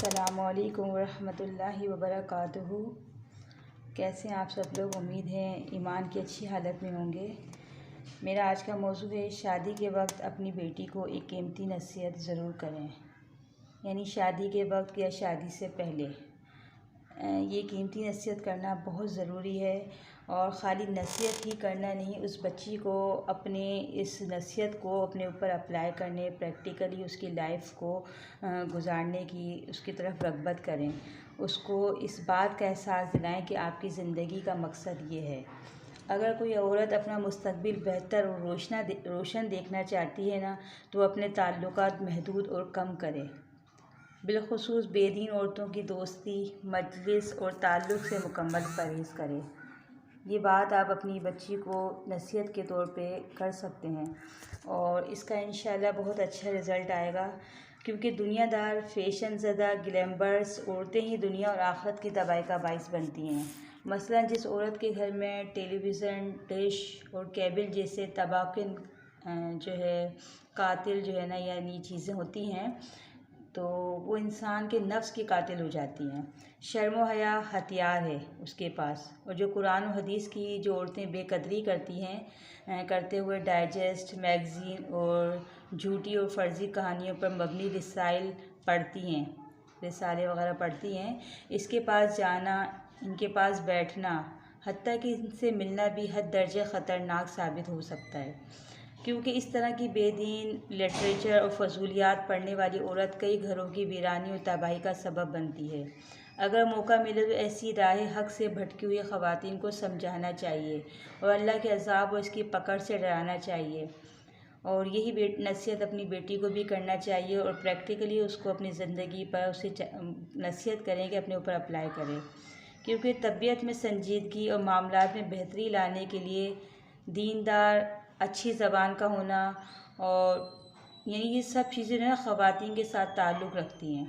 अस्सलामुअलैकुम वरहमतुल्लाहि वबरकातुहू। कैसे हैं आप सब लोग? उम्मीद है ईमान की अच्छी हालत में होंगे। मेरा आज का मौजू है शादी के वक्त अपनी बेटी को एक कीमती नसीहत ज़रूर करें। यानी शादी के वक्त या शादी से पहले ये कीमती नसीहत करना बहुत ज़रूरी है। और ख़ाली नसीहत ही करना नहीं, उस बच्ची को अपने इस नसीहत को अपने ऊपर अप्लाई करने, प्रैक्टिकली उसकी लाइफ को गुजारने की उसकी तरफ रग़बत करें। उसको इस बात का एहसास दिलाएं कि आपकी ज़िंदगी का मकसद ये है। अगर कोई औरत अपना मुस्तक़बिल बेहतर और रोशन देखना चाहती है ना, तो अपने ताल्लुकात महदूद और कम करे। बिलख़ुसूस बेदीन औरतों की दोस्ती, मजलिस और ताल्लुक़ से मुकम्मल परहेज़ करें। ये बात आप अपनी बच्ची को नसीहत के तौर पे कर सकते हैं और इसका इंशाल्लाह बहुत अच्छा रिज़ल्ट आएगा। क्योंकि दुनियादार, फ़ैशन ज़दा, ग्लैमरस औरतें ही दुनिया और आखिरत की तबाही का बाइस बनती हैं। मसलन जिस औरत के घर में टेलीविज़न, डिश और केबल जैसे तबाहकुन कातिल यानी चीज़ें होती हैं, तो वो इंसान के नफ्स की कातिल हो जाती हैं। शर्म व हया हथियार है उसके पास। और जो कुरान और हदीस की जो औरतें बेकदरी करती हैं, करते हुए डाइजेस्ट, मैगज़ीन और झूठी और फ़र्ज़ी कहानियों पर मबनी रिसाइल पढ़ती हैं, रिसाले वगैरह पढ़ती हैं, इसके पास जाना, इनके पास बैठना, हत्ता कि इनसे मिलना भी हद दर्जे ख़तरनाक साबित हो सकता है। क्योंकि इस तरह की बेदीन लिटरेचर और फजूलियात पढ़ने वाली औरत कई घरों की वीरानी और तबाही का सबब बनती है। अगर मौका मिले तो ऐसी राह हक़ से भटकी हुई ख़वातीन को समझाना चाहिए और अल्लाह के अज़ाब और इसकी पकड़ से डराना चाहिए। और यही नसीहत अपनी बेटी को भी करना चाहिए और प्रैक्टिकली उसको अपनी ज़िंदगी पर उसे नसीहत करें कि अपने ऊपर अप्लाई करें। क्योंकि तबीयत में संजीदगी और मामलात में बेहतरी लाने के लिए दीनदार, अच्छी ज़बान का होना और यानी ये सब चीज़ें ना ख़वातीन के साथ ताल्लुक़ रखती हैं।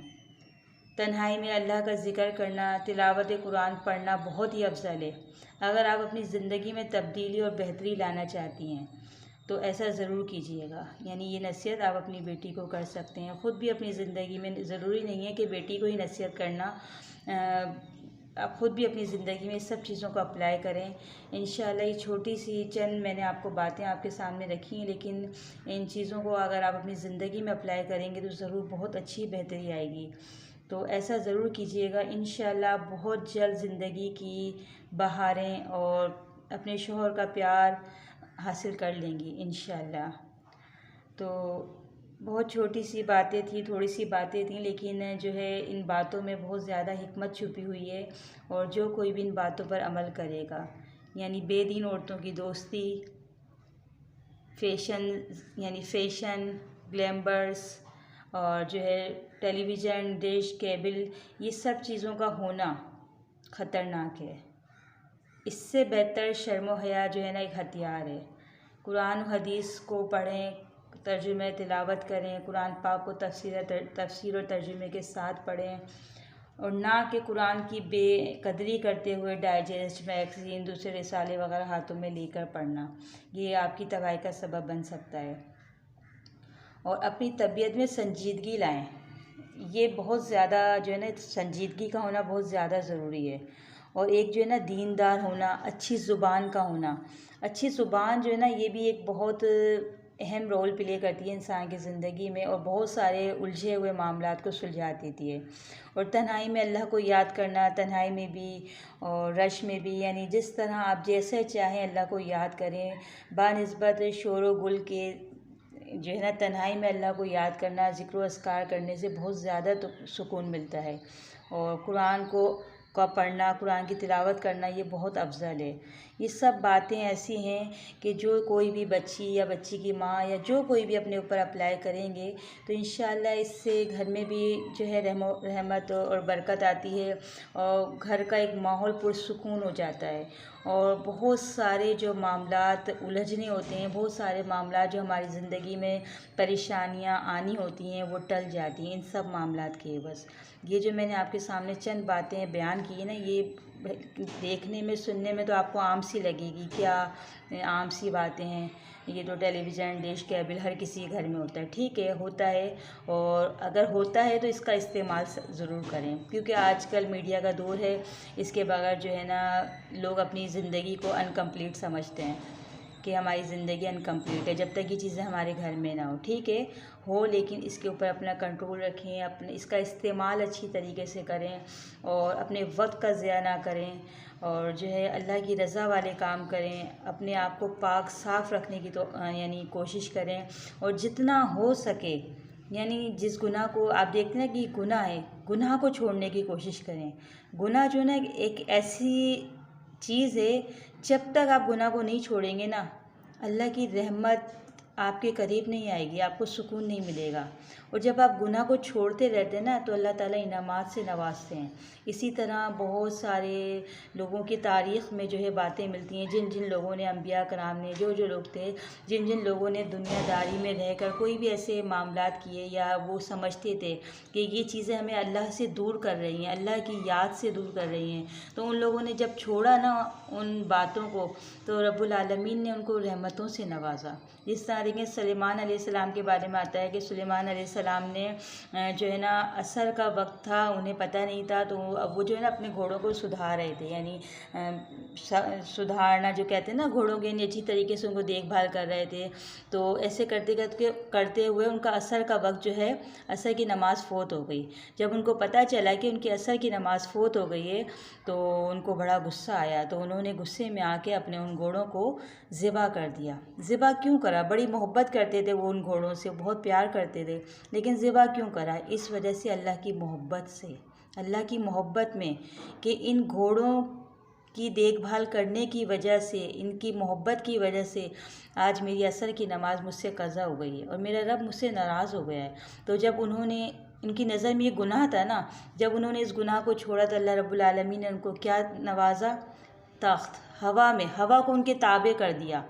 तन्हाई में अल्लाह का ज़िक्र करना, तिलावत कुरान पढ़ना बहुत ही अफजल है। अगर आप अपनी ज़िंदगी में तब्दीली और बेहतरी लाना चाहती हैं तो ऐसा ज़रूर कीजिएगा। यानी ये नसीहत आप अपनी बेटी को कर सकते हैं। ख़ुद भी अपनी ज़िंदगी में, ज़रूरी नहीं है कि बेटी को ही नसीहत करना, आप ख़ुद भी अपनी ज़िंदगी में सब चीज़ों को अप्लाई करें। इंशाल्लाह ये छोटी सी चंद मैंने आपको बातें आपके सामने रखी हैं, लेकिन इन चीज़ों को अगर आप अपनी ज़िंदगी में अप्लाई करेंगे तो ज़रूर बहुत अच्छी बेहतरी आएगी। तो ऐसा ज़रूर कीजिएगा। इंशाल्लाह बहुत जल्द ज़िंदगी की बहारें और अपने शौहर का प्यार हासिल कर लेंगी इंशाल्लाह। तो बहुत छोटी सी बातें थी, थोड़ी सी बातें थी, लेकिन इन बातों में बहुत ज़्यादा हिकमत छुपी हुई है। और जो कोई भी इन बातों पर अमल करेगा, यानी बेदीन औरतों की दोस्ती, फ़ैशन, ग्लैमरस और टेलीविज़न, डिश, केबल, ये सब चीज़ों का होना ख़तरनाक है। इससे बेहतर शर्म व हया ना एक हथियार है। कुरान हदीस को पढ़ें, तर्जुमे तिलावत करें, कुरान पाक को तफसीर और तर्जुमे के साथ पढ़ें और ना कि कुरान की बेकदरी करते हुए डाइजेस्ट, मैगज़ीन, दूसरे रिसाले वगैरह हाथों में लेकर पढ़ना। ये आपकी तबाही का सबब बन सकता है। और अपनी तबीयत में संजीदगी लाएं। ये बहुत ज़्यादा संजीदगी का होना बहुत ज़्यादा ज़रूरी है। और एक दीनदार होना, अच्छी ज़ुबान का होना। अच्छी ज़ुबान ये भी एक बहुत अहम रोल प्ले करती है इंसान की ज़िंदगी में और बहुत सारे उलझे हुए मामलात को सुलझा देती है। और तन्हाई में अल्लाह को याद करना, तन्हाई में भी और रश में भी, यानी जिस तरह आप जैसे चाहें अल्लाह को याद करें। बानिस्बत शोर व गुल के तन्हाई में अल्लाह को याद करना, ज़िक्र व अस्कार करने से बहुत ज़्यादा तो सुकून मिलता है। और कुरान का पढ़ना, कुरान की तिलावत करना, ये बहुत अफजल है। ये सब बातें ऐसी हैं कि जो कोई भी बच्ची या बच्ची की माँ या जो कोई भी अपने ऊपर अप्लाई करेंगे तो इंशाल्लाह इससे घर में भी रहमत और बरकत आती है और घर का एक माहौल पुरसुकून हो जाता है। और बहुत सारे जो मामलात उलझने होते हैं, बहुत सारे मामलात जो हमारी ज़िंदगी में परेशानियाँ आनी होती हैं, वो टल जाती हैं इन सब मामलात के बस। ये जो मैंने आपके सामने चंद बातें बयान की है ना, ये देखने में सुनने में तो आपको आम सी लगेगी, क्या आम सी बातें हैं, ये तो टेलीविज़न डिश केबल हर किसी के घर में होता है। ठीक है, होता है, और अगर होता है तो इसका इस्तेमाल ज़रूर करें, क्योंकि आजकल मीडिया का दौर है। इसके बगैर जो है ना, लोग अपनी ज़िंदगी को अनकम्प्लीट समझते हैं कि हमारी ज़िंदगी अनकम्प्लीट है जब तक ये चीज़ें हमारे घर में ना हो। ठीक है, हो, लेकिन इसके ऊपर अपना कंट्रोल रखें, अपने इसका इस्तेमाल अच्छी तरीके से करें और अपने वक्त का ज़िया ना करें, और जो है अल्लाह की रज़ा वाले काम करें, अपने आप को पाक साफ़ रखने की तो यानी कोशिश करें, और जितना हो सके यानी जिस गुनाह को आप देखते हैं ना कि गुनाह है, गुनाह को छोड़ने की कोशिश करें। गुनाह जो है ना एक ऐसी चीज़ है, जब तक आप गुनाह को नहीं छोड़ेंगे ना, अल्लाह की रहमत आपके करीब नहीं आएगी, आपको सुकून नहीं मिलेगा। और जब आप गुनाह को छोड़ते रहते हैं ना, तो अल्लाह ताला इनामात से नवाजते हैं। इसी तरह बहुत सारे लोगों की तारीख़ में जो है बातें मिलती हैं, जिन जिन लोगों ने, अम्बिया कराम ने, जो जो लोग थे, जिन जिन लोगों ने दुनियादारी में रहकर कोई भी ऐसे मामलात किए या वो समझते थे कि ये चीज़ें हमें अल्लाह से दूर कर रही हैं, अल्लाह की याद से दूर कर रही हैं, तो उन लोगों ने जब छोड़ा ना उन बातों को, तो रब्बुल आलमीन ने उनको रहमतों से नवाजा। जिस तरीके सुलेमान अलैहिस्सलाम के बारे में आता है कि सुलेमान अलैहिस्सलाम ने जो है ना, असर का वक्त था, उन्हें पता नहीं था, तो अब वो जो है ना अपने घोड़ों को सुधार रहे थे, यानी सुधारना जो कहते हैं ना घोड़ों के, अच्छी तरीके से उनको देखभाल कर रहे थे। तो ऐसे करते हुए उनका असर का वक्त जो है, असर की नमाज़ फ़ौत हो गई। जब उनको पता चला कि उनकी असर की नमाज़ फ़ौत हो गई है, तो उनको बड़ा गुस्सा आया, तो उन्होंने गुस्से में आके अपने उन घोड़ों को ज़िबा कर दिया। ज़िबा क्यों करा? बड़ी मोहब्बत करते थे वो उन घोड़ों से, बहुत प्यार करते थे, लेकिन ज़िबा क्यों करा? इस वजह से, अल्लाह की मोहब्बत से, अल्लाह की मोहब्बत में, कि इन घोड़ों की देखभाल करने की वजह से, इनकी मोहब्बत की वजह से आज मेरी असर की नमाज़ मुझसे क़ज़ा हो गई है और मेरा रब मुझसे नाराज़ हो गया है। तो जब उन्होंने, इनकी नज़र में ये गुनाह था ना, जब उन्होंने इस गुनाह को छोड़ा तो अल्लाह रब्बुल आलमीन ने उनको क्या नवाजा? तख्त, हवा में, हवा को उनके ताबे कर दिया।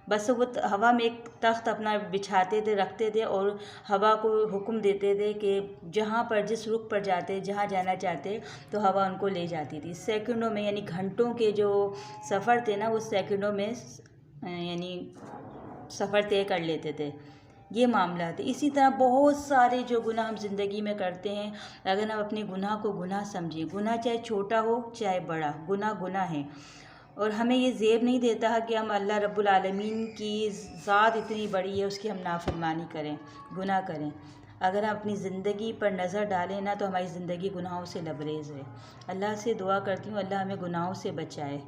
बस वो हवा में एक तख्त अपना बिछाते थे, रखते थे, और हवा को हुक्म देते थे कि जहाँ पर, जिस रुख पर जाते, जहाँ जाना चाहते, तो हवा उनको ले जाती थी सेकंडों में। यानी घंटों के जो सफ़र थे ना, वो सेकंडों में यानी सफ़र तय कर लेते थे। ये मामला थे। इसी तरह बहुत सारे जो गुनाह हम ज़िंदगी में करते हैं, अगर हम अपने गुनाह को गुनाह समझें, गुनाह चाहे छोटा हो चाहे बड़ा, गुनाह गुनाह है, और हमें ये ज़ेब नहीं देता है कि हम अल्लाह रब्बुल आलमीन की ज़ात इतनी बड़ी है, उसकी हम नाफरमानी करें, गुनाह करें। अगर हम अपनी ज़िंदगी पर नज़र डालें ना, तो हमारी ज़िंदगी गुनाहों से लबरेज़ है। अल्लाह से दुआ करती हूँ, अल्लाह हमें गुनाहों से बचाए।